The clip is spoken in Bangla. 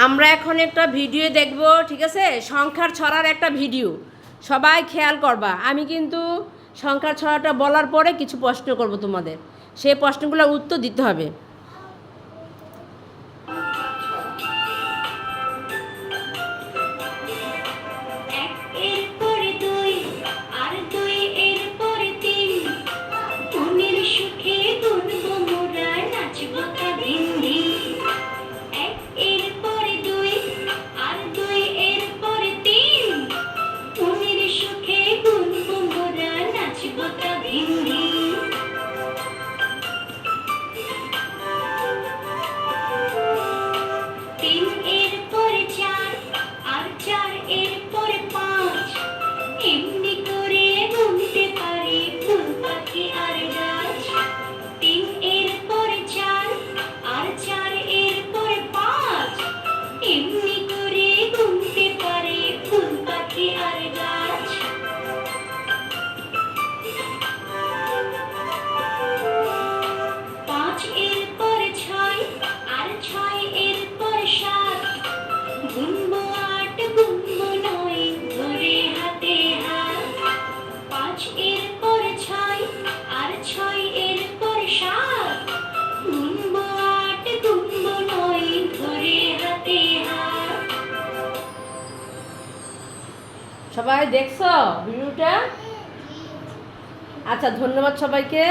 আমরা এখন একটা ভিডিও দেখব, ঠিক আছে? সংখ্যার ছড়ার একটা ভিডিও, সবাই খেয়াল করবা। আমি কিন্তু সংখ্যার ছড়াটা বলার পরে কিছু প্রশ্ন করব তোমাদের, সেই প্রশ্নগুলোর উত্তর দিতে হবে। সবাই দেখছো ভিডিওটা? আচ্ছা, ধন্যবাদ সবাইকে।